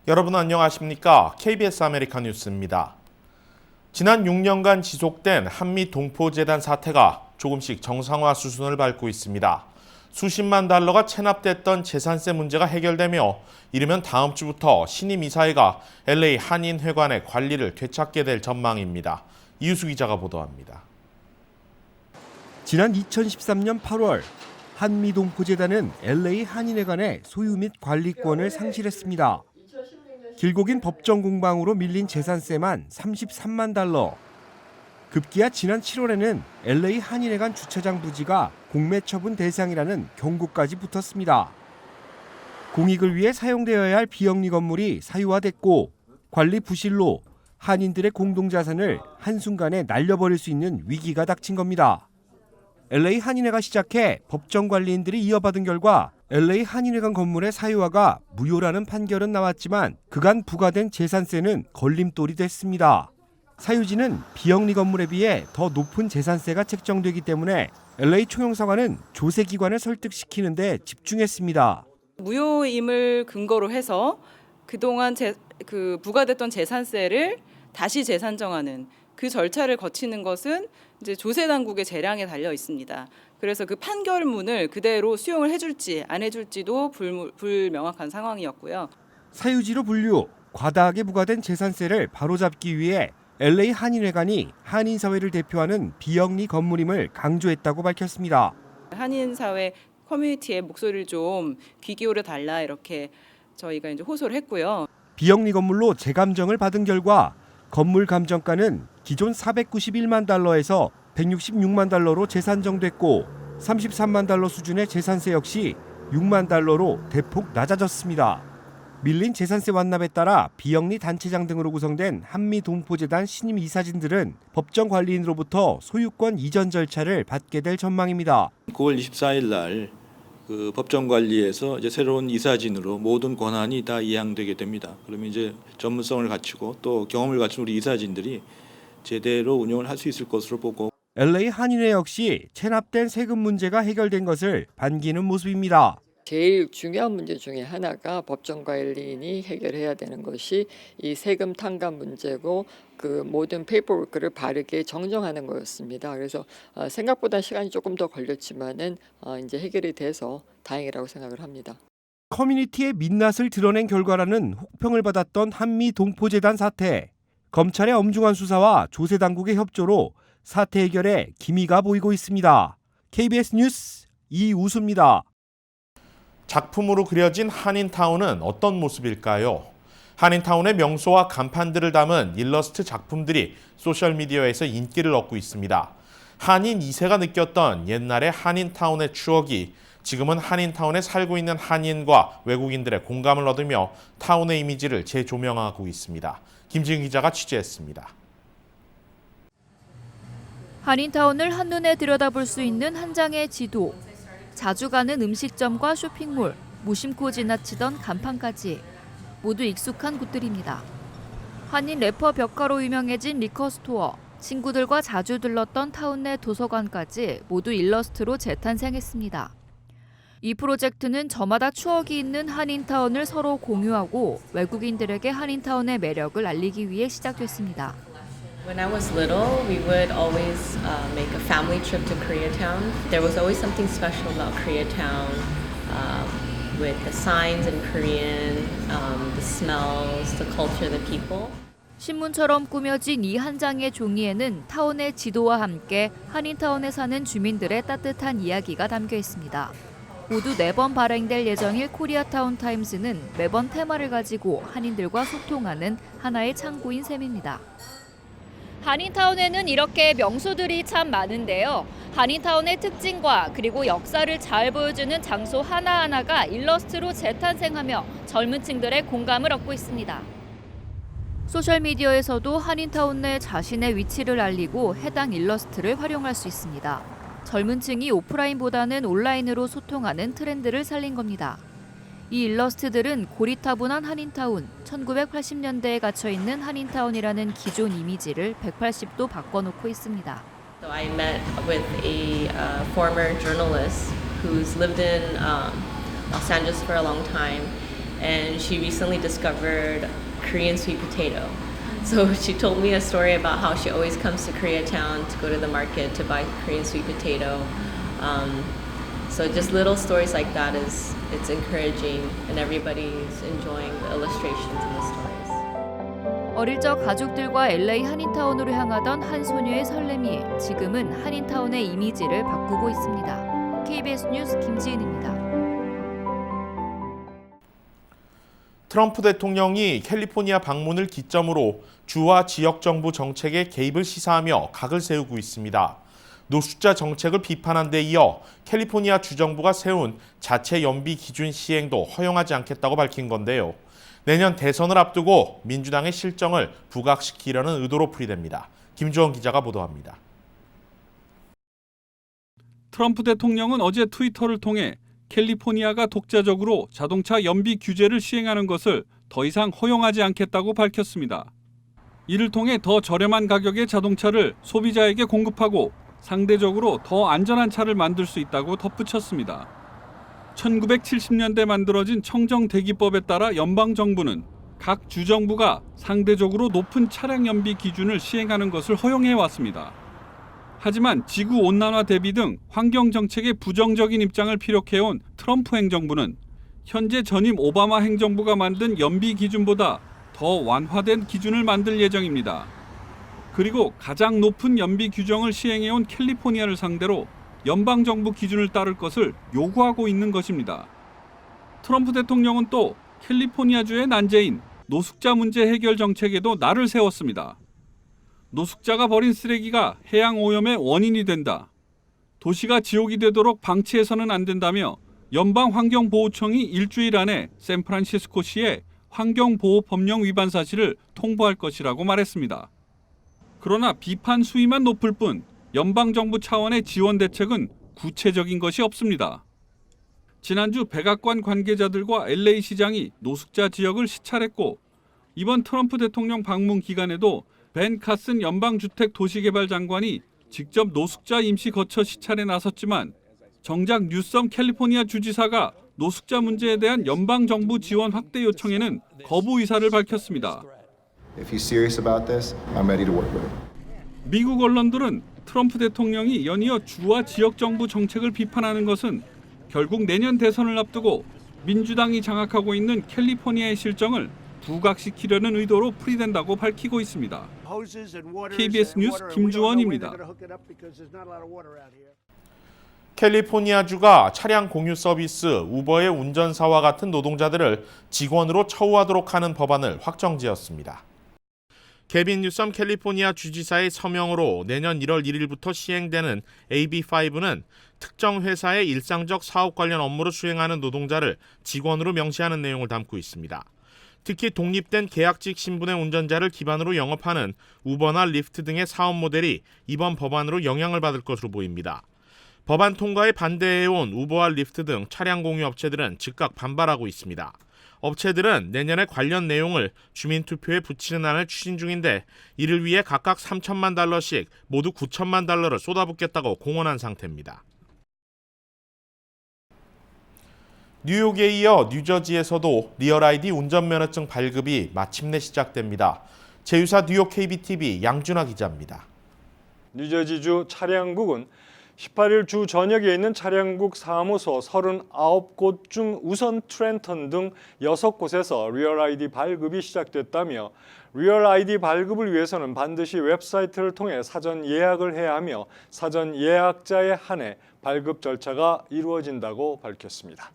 여러분 안녕하십니까? KBS 아메리카 뉴스입니다. 지난 6년간 지속된 한미 동포재단 사태가 조금씩 정상화 수순을 밟고 있습니다. 수십만 달러가 체납됐던 재산세 문제가 해결되며 이르면 다음 주부터 신임 이사회가 LA 한인회관의 관리를 되찾게 될 전망입니다. 이유수 기자가 보도합니다. 지난 2013년 8월 한미동포재단은 LA 한인회관의 소유 및 관리권을 상실했습니다. 길고 긴 법정 공방으로 밀린 재산세만 33만 달러. 급기야 지난 7월에는 LA 한인회관 주차장 부지가 공매 처분 대상이라는 경고까지 붙었습니다. 공익을 위해 사용되어야 할 비영리 건물이 사유화됐고 관리 부실로 한인들의 공동자산을 한순간에 날려버릴 수 있는 위기가 닥친 겁니다. LA 한인회가 시작해 법정 관리인들이 이어받은 결과 LA 한인회관 건물의 사유화가 무효라는 판결은 나왔지만 그간 부과된 재산세는 걸림돌이 됐습니다. 사유지는 비영리 건물에 비해 더 높은 재산세가 책정되기 때문에 LA 총영사관은 조세기관을 설득시키는 데 집중했습니다. 무효임을 근거로 해서 그동안 부과됐던 재산세를 다시 재산정하는 그 절차를 거치는 것은 이제 조세 당국의 재량에 달려 있습니다. 그래서 그 판결문을 그대로 수용을 해줄지 안 해줄지도 불명확한 상황이었고요. 사유지로 분류, 과다하게 부과된 재산세를 바로잡기 위해 LA 한인회관이 한인사회를 대표하는 비영리 건물임을 강조했다고 밝혔습니다. 한인사회 커뮤니티의 목소리를 좀 귀 기울여 달라 이렇게 저희가 이제 호소를 했고요. 비영리 건물로 재감정을 받은 결과 건물 감정가는 기존 491만 달러에서 166만 달러로 재산정됐고 33만 달러 수준의 재산세 역시 6만 달러로 대폭 낮아졌습니다. 밀린 재산세 완납에 따라 비영리 단체장 등으로 구성된 한미동포재단 신임 이사진들은 법정 관리인으로부터 소유권 이전 절차를 받게 될 전망입니다. 9월 24일 날 법정 관리에서 이제 새로운 이사진으로 모든 권한이 다 이양되게 됩니다. 그러면 이제 전문성을 갖추고 또 경험을 갖춘 우리 이사진들이 제대로 운영을 할 수 있을 것으로 보고 LA 한인회 역시 체납된 세금 문제가 해결된 것을 반기는 모습입니다. 제일 중요한 문제 중에 하나가 법정 관리인이 해결해야 되는 것이 이 세금 탕감 문제고 그 모든 페이퍼워크를 바르게 정정하는 거였습니다. 그래서 생각보다 시간이 조금 더 걸렸지만은 이제 해결이 돼서 다행이라고 생각을 합니다. 커뮤니티의 민낯을 드러낸 결과라는 혹평을 받았던 한미동포재단 사태. 검찰의 엄중한 수사와 조세 당국의 협조로 사태 해결에 기미가 보이고 있습니다. KBS 뉴스 이우수입니다. 작품으로 그려진 한인타운은 어떤 모습일까요? 한인타운의 명소와 간판들을 담은 일러스트 작품들이 소셜미디어에서 인기를 얻고 있습니다. 한인 2세가 느꼈던 옛날의 한인타운의 추억이 지금은 한인타운에 살고 있는 한인과 외국인들의 공감을 얻으며 타운의 이미지를 재조명하고 있습니다. 김지은 기자가 취재했습니다. 한인타운을 한눈에 들여다볼 수 있는 한 장의 지도. 자주 가는 음식점과 쇼핑몰, 무심코 지나치던 간판까지 모두 익숙한 곳들입니다. 한인 래퍼 벽가로 유명해진 리커스토어, 친구들과 자주 들렀던 타운 내 도서관까지 모두 일러스트로 재탄생했습니다. 이 프로젝트는 저마다 추억이 있는 한인타운을 서로 공유하고 외국인들에게 한인타운의 매력을 알리기 위해 시작됐습니다. When I was little, we would always make a family trip to Koreatown. There was always something special about Koreatown, with the signs in Korean, the smells, the culture, the people. 신문처럼 꾸며진 이 한 장의 종이에는 타운의 지도와 함께 한인타운에 사는 주민들의 따뜻한 이야기가 담겨 있습니다. 모두 4번 발행될 예정일 코리아타운 타임스는 매번 테마를 가지고 한인들과 소통하는 하나의 창구인 셈입니다. 한인타운에는 이렇게 명소들이 참 많은데요. 한인타운의 특징과 그리고 역사를 잘 보여주는 장소 하나하나가 일러스트로 재탄생하며 젊은 층들의 공감을 얻고 있습니다. 소셜미디어에서도 한인타운 내 자신의 위치를 알리고 해당 일러스트를 활용할 수 있습니다. 젊은 층이 오프라인보다는 온라인으로 소통하는 트렌드를 살린 겁니다. 이 일러스트들은 고리타분한 한인타운, 1980년대에 갇혀있는 한인타운이라는 기존 이미지를 180도 바꿔놓고 있습니다. So I met with a former journalist who's lived in Los Angeles for a long time, and she recently discovered Korean sweet potato. So she told me a story about how she always comes to Koreatown to go to the market to buy Korean sweet potato. So just little stories like that it's encouraging, and everybody's enjoying the illustrations and the stories. 어릴 적 가족들과 LA 한인타운으로 향하던 한 소녀의 설렘이 지금은 한인타운의 이미지를 바꾸고 있습니다. KBS 뉴스 김지은입니다. 트럼프 대통령이 캘리포니아 방문을 기점으로 주와 지역 정부 정책에 개입을 시사하며 각을 세우고 있습니다. 노숙자 정책을 비판한 데 이어 캘리포니아 주정부가 세운 자체 연비 기준 시행도 허용하지 않겠다고 밝힌 건데요. 내년 대선을 앞두고 민주당의 실정을 부각시키려는 의도로 풀이됩니다. 김주원 기자가 보도합니다. 트럼프 대통령은 어제 트위터를 통해 캘리포니아가 독자적으로 자동차 연비 규제를 시행하는 것을 더 이상 허용하지 않겠다고 밝혔습니다. 이를 통해 더 저렴한 가격의 자동차를 소비자에게 공급하고 상대적으로 더 안전한 차를 만들 수 있다고 덧붙였습니다. 1970년대 만들어진 청정대기법에 따라 연방정부는 각 주정부가 상대적으로 높은 차량 연비 기준을 시행하는 것을 허용해 왔습니다. 하지만 지구온난화 대비 등 환경정책에 부정적인 입장을 피력해온 트럼프 행정부는 현재 전임 오바마 행정부가 만든 연비 기준보다 더 완화된 기준을 만들 예정입니다. 그리고 가장 높은 연비 규정을 시행해온 캘리포니아를 상대로 연방정부 기준을 따를 것을 요구하고 있는 것입니다. 트럼프 대통령은 또 캘리포니아주의 난제인 노숙자 문제 해결 정책에도 날을 세웠습니다. 노숙자가 버린 쓰레기가 해양 오염의 원인이 된다. 도시가 지옥이 되도록 방치해서는 안 된다며 연방환경보호청이 일주일 안에 샌프란시스코시에 환경보호법령 위반 사실을 통보할 것이라고 말했습니다. 그러나 비판 수위만 높을 뿐 연방정부 차원의 지원 대책은 구체적인 것이 없습니다. 지난주 백악관 관계자들과 LA 시장이 노숙자 지역을 시찰했고 이번 트럼프 대통령 방문 기간에도 벤 카슨 연방주택도시개발 장관이 직접 노숙자 임시 거처 시찰에 나섰지만 정작 뉴섬 캘리포니아 주지사가 노숙자 문제에 대한 연방정부 지원 확대 요청에는 거부 의사를 밝혔습니다. If he's serious about this, I'm ready to work with him. 미국 언론들은 트럼프 대통령이 연이어 주와 지역 정부 정책을 비판하는 것은 결국 내년 대선을 앞두고 민주당이 장악하고 있는 캘리포니아의 실정을 부각시키려는 의도로 풀이된다고 밝히고 있습니다. KBS 뉴스 김주원입니다. 캘리포니아주가 차량 공유 서비스 우버의 운전사와 같은 노동자들을 직원으로 처우하도록 하는 법안을 확정지었습니다. 개빈 뉴섬 캘리포니아 주지사의 서명으로 내년 1월 1일부터 시행되는 AB5는 특정 회사의 일상적 사업 관련 업무를 수행하는 노동자를 직원으로 명시하는 내용을 담고 있습니다. 특히 독립된 계약직 신분의 운전자를 기반으로 영업하는 우버나 리프트 등의 사업 모델이 이번 법안으로 영향을 받을 것으로 보입니다. 법안 통과에 반대해온 우버와 리프트 등 차량 공유 업체들은 즉각 반발하고 있습니다. 업체들은 내년에 관련 내용을 주민투표에 붙이는 안을 추진 중인데 이를 위해 각각 3천만 달러씩 모두 9천만 달러를 쏟아붓겠다고 공언한 상태입니다. 뉴욕에 이어 뉴저지에서도 리얼아이디 운전면허증 발급이 마침내 시작됩니다. 제휴사 뉴욕 KBTV 양준하 기자입니다. 뉴저지주 차량국은 18일 주 전역에 있는 차량국 사무소 39곳 중 우선 트렌턴 등 6곳에서 리얼아이디 발급이 시작됐다며 리얼아이디 발급을 위해서는 반드시 웹사이트를 통해 사전 예약을 해야 하며 사전 예약자에 한해 발급 절차가 이루어진다고 밝혔습니다.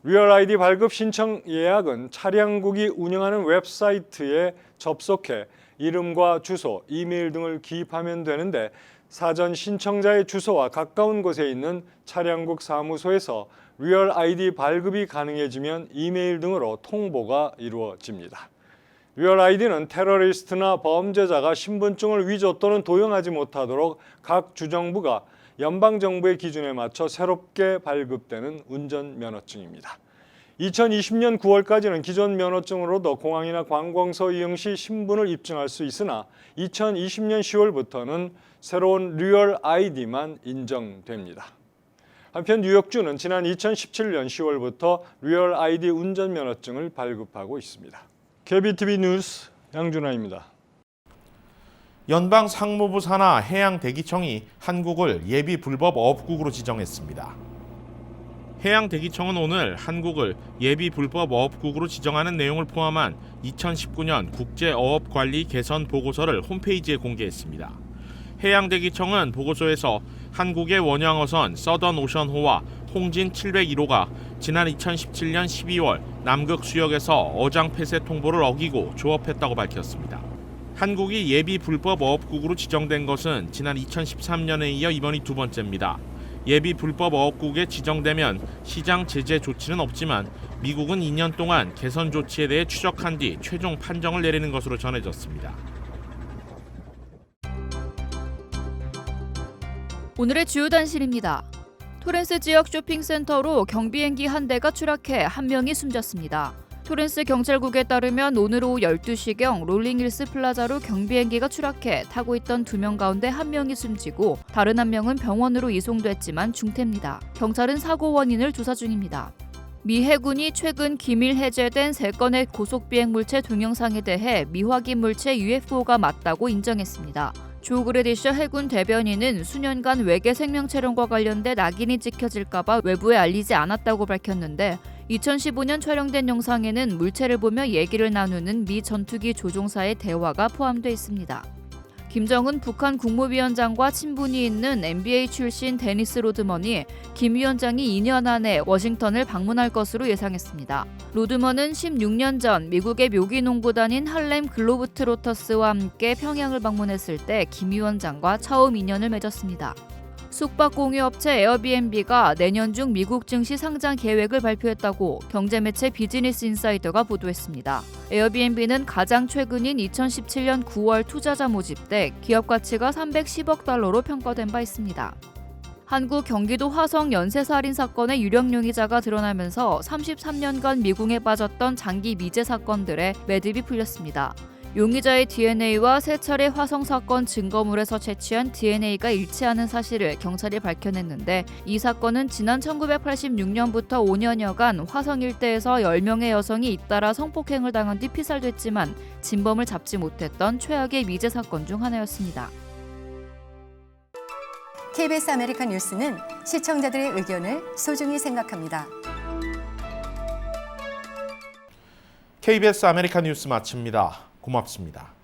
리얼아이디 발급 신청 예약은 차량국이 운영하는 웹사이트에 접속해 이름과 주소, 이메일 등을 기입하면 되는데 사전 신청자의 주소와 가까운 곳에 있는 차량국 사무소에서 리얼 아이디 발급이 가능해지면 이메일 등으로 통보가 이루어집니다. 리얼 아이디는 테러리스트나 범죄자가 신분증을 위조 또는 도용하지 못하도록 각 주정부가 연방정부의 기준에 맞춰 새롭게 발급되는 운전면허증입니다. 2020년 9월까지는 기존 면허증으로도 공항이나 관공서 이용 시 신분을 입증할 수 있으나 2020년 10월부터는 새로운 리얼 아이디만 인정됩니다. 한편 뉴욕주는 지난 2017년 10월부터 리얼 아이디 운전면허증을 발급하고 있습니다. KBTV 뉴스 양준하입니다. 연방상무부 산하 해양대기청이 한국을 예비 불법 어업국으로 지정했습니다. 해양대기청은 오늘 한국을 예비 불법 어업국으로 지정하는 내용을 포함한 2019년 국제어업관리 개선 보고서를 홈페이지에 공개했습니다. 해양대기청은 보고서에서 한국의 원양어선 서던오션호와 홍진 701호가 지난 2017년 12월 남극 수역에서 어장 폐쇄 통보를 어기고 조업했다고 밝혔습니다. 한국이 예비 불법 어업국으로 지정된 것은 지난 2013년에 이어 이번이 두 번째입니다. 예비 불법 어업국에 지정되면 시장 제재 조치는 없지만 미국은 2년 동안 개선 조치에 대해 추적한 뒤 최종 판정을 내리는 것으로 전해졌습니다. 오늘의 주요 단신입니다. 토렌스 지역 쇼핑센터로 경비행기 한 대가 추락해 한 명이 숨졌습니다. 토렌스 경찰국에 따르면 오늘 오후 12시경 롤링힐스 플라자로 경비행기가 추락해 타고 있던 2명 가운데 1명이 숨지고 다른 1명은 병원으로 이송됐지만 중태입니다. 경찰은 사고 원인을 조사 중입니다. 미 해군이 최근 기밀 해제된 3건의 고속비행물체 동영상에 대해 미확인 물체 UFO가 맞다고 인정했습니다. 조 그레디셔 해군 대변인은 수년간 외계 생명체론과 관련된 악인이 찍혀질까 봐 외부에 알리지 않았다고 밝혔는데 2015년 촬영된 영상에는 물체를 보며 얘기를 나누는 미 전투기 조종사의 대화가 포함돼 있습니다. 김정은 북한 국무위원장과 친분이 있는 NBA 출신 데니스 로드먼이 김 위원장이 2년 안에 워싱턴을 방문할 것으로 예상했습니다. 로드먼은 16년 전 미국의 묘기 농구단인 할렘 글로브트로터스와 함께 평양을 방문했을 때 김 위원장과 처음 인연을 맺었습니다. 숙박 공유업체 에어비앤비가 내년 중 미국 증시 상장 계획을 발표했다고 경제매체 비즈니스 인사이더가 보도했습니다. 에어비앤비는 가장 최근인 2017년 9월 투자자 모집 때 기업 가치가 310억 달러로 평가된 바 있습니다. 한국 경기도 화성 연쇄살인 사건의 유력 용의자가 드러나면서 33년간 미궁에 빠졌던 장기 미제 사건들의 매듭이 풀렸습니다. 용의자의 DNA와 3차례 화성 사건 증거물에서 채취한 DNA가 일치하는 사실을 경찰이 밝혀냈는데 이 사건은 지난 1986년부터 5년여간 화성 일대에서 10명의 여성이 잇따라 성폭행을 당한 뒤 피살됐지만 진범을 잡지 못했던 최악의 미제 사건 중 하나였습니다. KBS 아메리칸 뉴스는 시청자들의 의견을 소중히 생각합니다. KBS 아메리칸 뉴스 마칩니다. 고맙습니다.